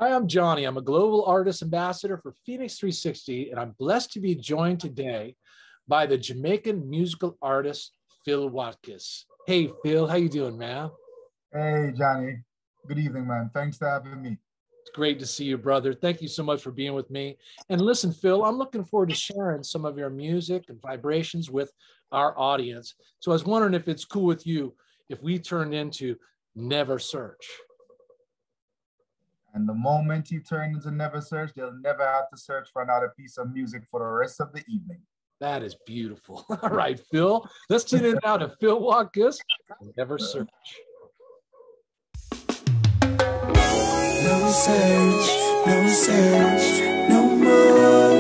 Hi, I'm Johnny. I'm a global artist ambassador for FENIX360, and I'm blessed to be joined today by the Jamaican musical artist, PHIL WATKIS. Hey, Phil, how you doing, man? Hey, Johnny. Good evening, man. Thanks for having me. It's great to see you, brother. Thank you so much for being with me. And listen, Phil, I'm looking forward to sharing some of your music and vibrations with our audience. So I was wondering if it's cool with you if we turned into Never Search. And the moment you turn into Never Search, they'll never have to search for another piece of music for the rest of the evening. That is beautiful. All right, Phil, let's tune in now to PHIL WATKIS, Never Search. No search, no search, no more.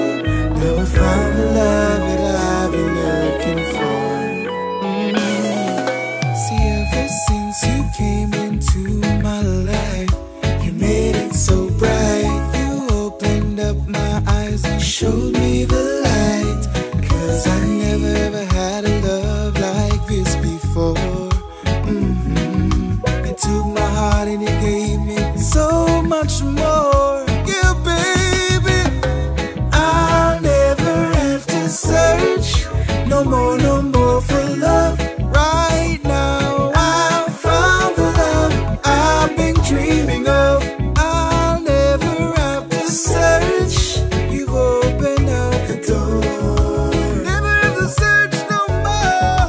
Never found the love that I've been looking for. See, ever since you came into my life, you made it so bright. You opened up my eyes and showed me the light. 'Cause I never ever had a love like this before. It took my heart and it gave me so much more. Yeah, baby, I'll never have to search no more for love. Right now I found the love I've been dreaming of. I'll never have to search. You've opened up the door. Never have to search no more.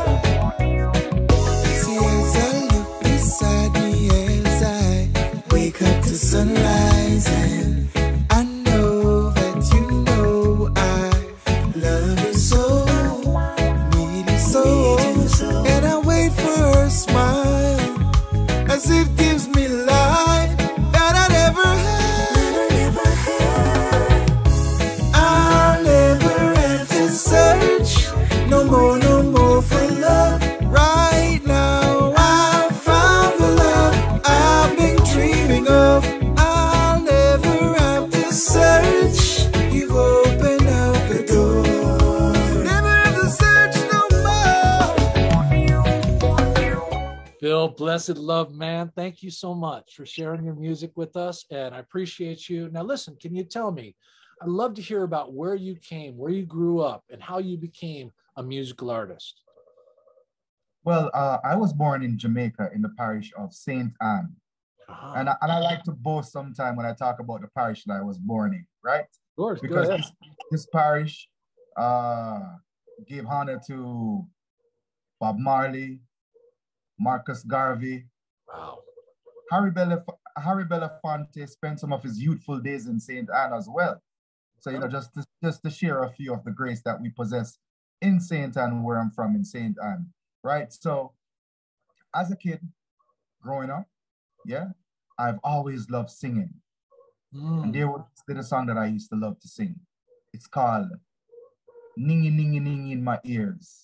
See, as I look beside me, as I wake up to sunrise, and I know that you know I love you so, need you so, and I wait for her smile as it gives me life that I never had. I'll never have to search no more for love. Right now I found the love I've been dreaming of. I'll never have to search. You've opened up the door. Never have to search no more. Phil, blessed love, man. Thank you so much for sharing your music with us, and I appreciate you. Now, listen, can you tell me? I'd love to hear about where you came, where you grew up, and how you became a musical artist. Well, I was born in Jamaica in the parish of St. Anne. And I like to boast sometime when I talk about the parish that I was born in, right? Of course, Because this parish gave honor to Bob Marley, Marcus Garvey, Wow. Harry Belafonte spent some of his youthful days in St. Anne as well. So, you know, just to share a few of the grace that we possess in St. Anne, where I'm from, in St. Anne, right? So as a kid growing up, yeah, I've always loved singing. And there was a song that I used to love to sing. It's called Ningy Ningy Ningy in My Ears.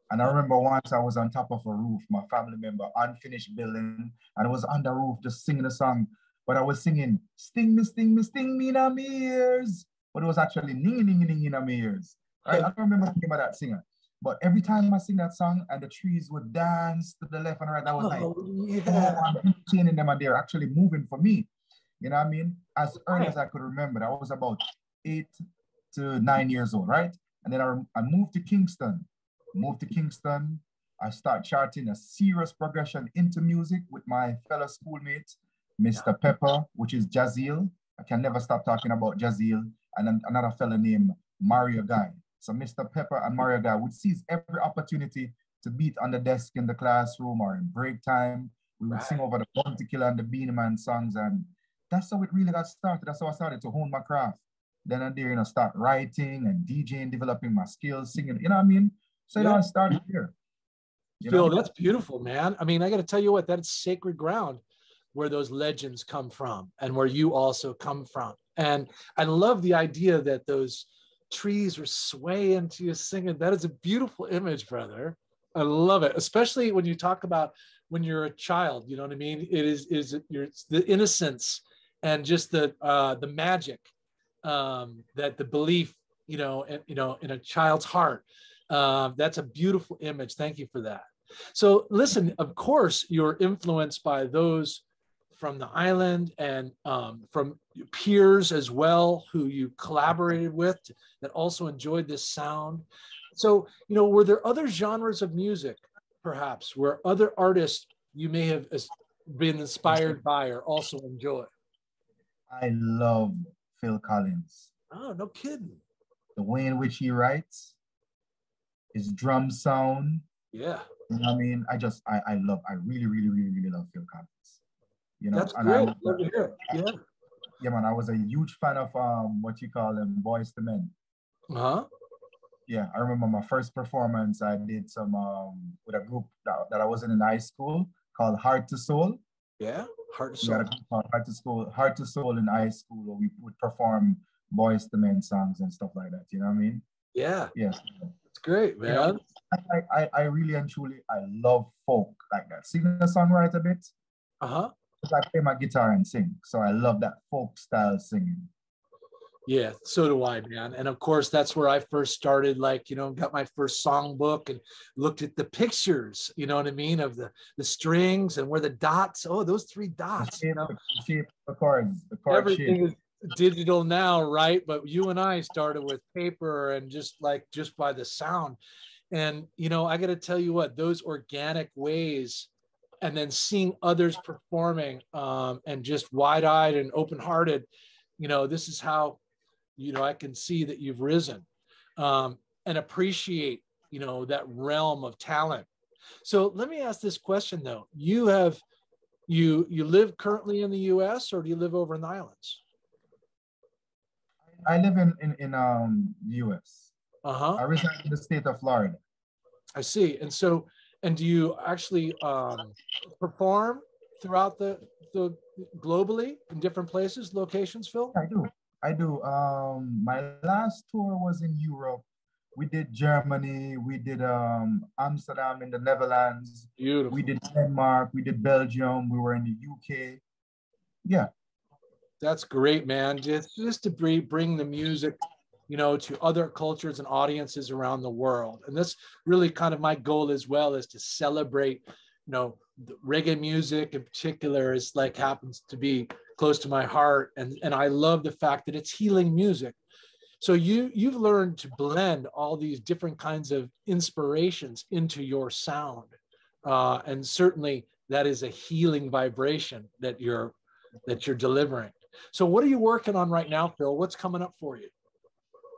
And I remember once I was on top of a roof, my family member, unfinished building, and I was on the roof just singing a song. But I was singing, sting me, sting me, sting me in my ears. But it was actually ningy ningy ningy in my ears. Right? I don't remember thinking about that singer. But every time I sing that song and the trees would dance to the left and right, I was like, oh, I'm entertaining them and they're actually moving for me. You know what I mean? As early as I could remember, I was about 8 to 9 years old, right? And then I moved to Kingston. I start charting a serious progression into music with my fellow schoolmates, Mr. Pepper, which is Jazeel. I can never stop talking about Jazeel. And then another fellow named Mario Guy. So Mr. Pepper and Mario Guy would seize every opportunity to beat on the desk in the classroom or in break time. We would sing over the Bounty Killer and the Beanie Man songs. And that's how it really got started. That's how I started to hone my craft. Then and there, you know, start writing and DJing, developing my skills, singing, you know what I mean? So, you know, I started here. Phil, that's beautiful, man. I mean, I got to tell you what, that's sacred ground where those legends come from and where you also come from. And I love the idea that those trees were swaying to you singing. That is a beautiful image, brother. I love it, especially when you talk about when you're a child, you know what I mean? It is the innocence and just the magic, that the belief, in a child's heart. That's a beautiful image. Thank you for that. So listen, of course, you're influenced by those from the island and from peers as well who you collaborated with that also enjoyed this sound. So, you know, were there other genres of music, perhaps, where other artists you may have been inspired by or also enjoy? I love Phil Collins. Oh, no kidding. The way in which he writes, his drum sound. Yeah. You know what I mean? I really, really, really, really love Phil Collins. You know, that's and great. Love to hear it. Yeah. Yeah, man. I was a huge fan of what you call them, Boys to Men. Uh-huh. Yeah, I remember my first performance. I did some with a group that I was in high school called Heart to Soul. Yeah, Heart to We Soul. had a group called Heart to Soul in high school where we would perform Boys to Men songs and stuff like that. You know what I mean? Yeah. Yes. It's great, man. You know, I really and truly I love folk like that. Singer songwriter bit. Uh-huh. I play my guitar and sing, so I love that folk style singing. Yeah, so do I, man. And of course, that's where I first started, like, you know, got my first songbook and looked at the pictures, you know what I mean, of the strings and where the dots, oh, those three dots. The shape, you know? the shape, the chords, Everything shape. is digital now, right? But you and I started with paper and just by the sound. And, you know, I got to tell you what, those organic ways and then seeing others performing and just wide-eyed and open-hearted, you know, this is how, you know, I can see that you've risen and appreciate, you know, that realm of talent. So let me ask this question though. You live currently in the US or do you live over in the islands? I live in US. Uh-huh. I reside in the state of Florida. I see. And so, and do you actually perform throughout the globally in different places, locations, Phil? I do. My last tour was in Europe. We did Germany. We did Amsterdam in the Netherlands. Beautiful. We did Denmark. We did Belgium. We were in the UK. Yeah. That's great, man. Just to bring the music, you know, to other cultures and audiences around the world. And that's really kind of my goal as well, is to celebrate, you know, the reggae music in particular is like happens to be close to my heart. And I love the fact that it's healing music. So you've learned to blend all these different kinds of inspirations into your sound. And certainly that is a healing vibration that you're delivering. So what are you working on right now, Phil? What's coming up for you?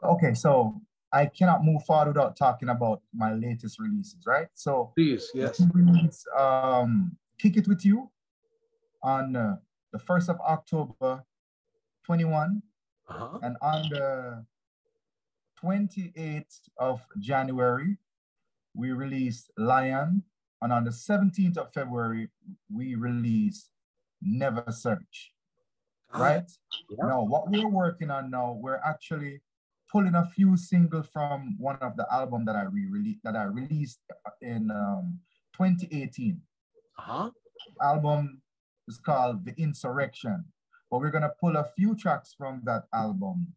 Okay, so I cannot move forward without talking about my latest releases, right? So please, yes. Release, Kick It With You on the 1st of October 21. Uh-huh. And on the 28th of January, we released Lion. And on the 17th of February, we released Never Search, right? Yeah. Now, what we're working on now, we're actually pulling a few singles from one of the albums that I released in 2018. Uh-huh. The album is called The Insurrection. But we're gonna pull a few tracks from that album,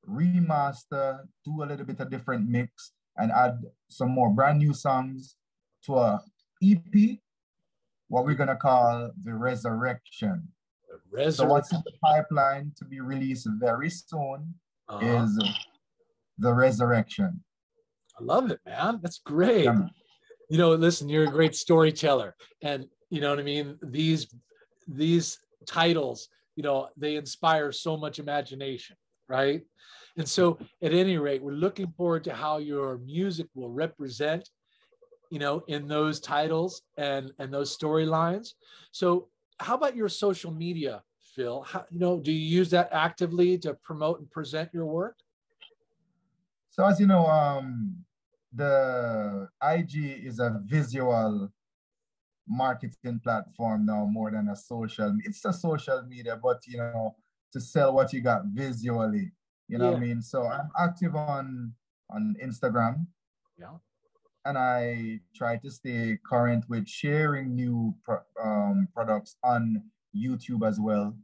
remaster, do a little bit of different mix, and add some more brand new songs to a EP, what we're gonna call The Resurrection. So what's in the pipeline to be released very soon is The Resurrection. I love it, man. That's great. Yeah. You know, listen, you're a great storyteller. And you know what I mean? These titles, you know, they inspire so much imagination, right? And so at any rate, we're looking forward to how your music will represent, you know, in those titles and those storylines. So how about your social media, Phil? How, you know, do you use that actively to promote and present your work? So as you know, the IG is a visual marketing platform now more than a social. It's a social media, but you know, to sell what you got visually, you know what I mean? So I'm active on Instagram. Yeah. And I try to stay current with sharing new products on YouTube as well,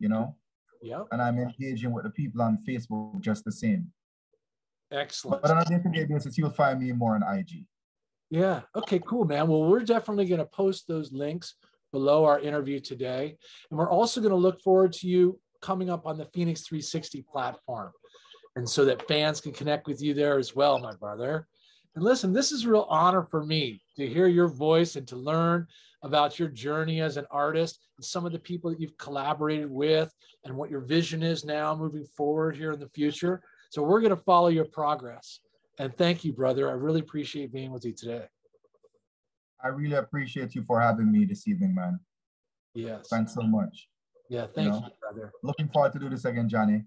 you know? Yeah. And I'm engaging with the people on Facebook just the same. Excellent. But on a day-to-day basis, you'll find me more on IG. Yeah. Okay, cool, man. Well, we're definitely going to post those links below our interview today. And we're also going to look forward to you coming up on the FENIX360 platform, and so that fans can connect with you there as well, my brother. And listen, this is a real honor for me to hear your voice and to learn about your journey as an artist and some of the people that you've collaborated with and what your vision is now moving forward here in the future. So we're going to follow your progress. And thank you, brother. I really appreciate being with you today. I really appreciate you for having me this evening, man. Yes. Thanks so much. Yeah, thank you, brother. Looking forward to do this again, Johnny.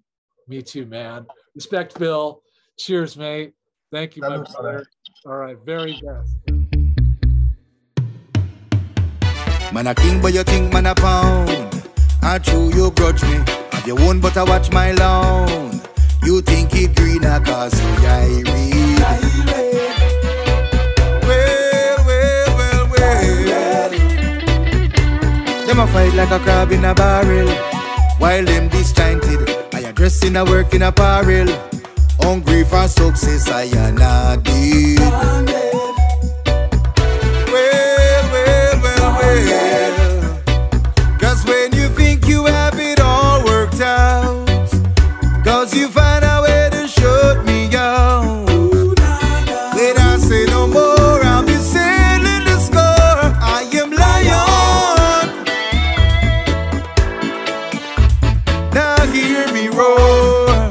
Me too, man. Respect, Phil. Cheers, mate. Thank you, my brother. All right, very best. Man a king, but you think man a pound. I true you grudge me. Have your own, but I watch my lawn. You think it greener cause you irate. Well. Them a fight like a crab in a barrel, while them disjointed. I dress in a work in apparel. Hungry for success, I am not dead. Well. Cause when you think you have it all worked out, cause you find a way to shut me out. When I say no more, I'll be settling the score. I am lion. Now hear me roar.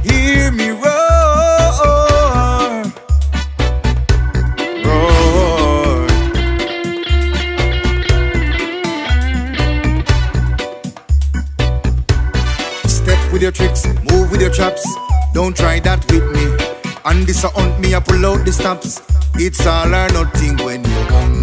Hear me roar. Roar. Step with your tricks, move with your traps. Don't try that with me. And this a hunt me, I pull out the stops. It's all or nothing when you're hungry.